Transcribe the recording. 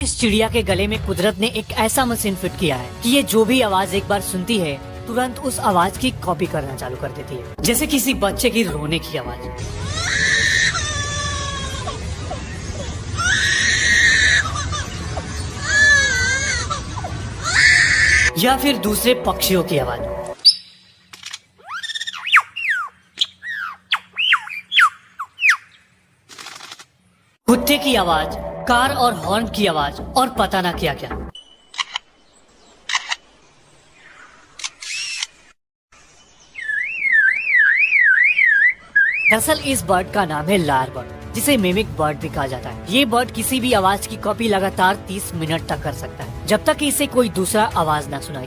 इस चिड़िया के गले में कुदरत ने एक ऐसा मशीन फिट किया है कि ये जो भी आवाज एक बार सुनती है तुरंत उस आवाज की कॉपी करना चालू कर देती है, जैसे किसी बच्चे की रोने की आवाज या फिर दूसरे पक्षियों की आवाज। कुत्ते की आवाज, कार और हॉर्न की आवाज और पता ना क्या क्या। दरअसल इस बर्ड का नाम है लार बर्ड, जिसे मिमिक बर्ड भी कहा जाता है। ये बर्ड किसी भी आवाज की कॉपी लगातार 30 मिनट तक कर सकता है, जब तक कि इसे कोई दूसरा आवाज ना सुनाई।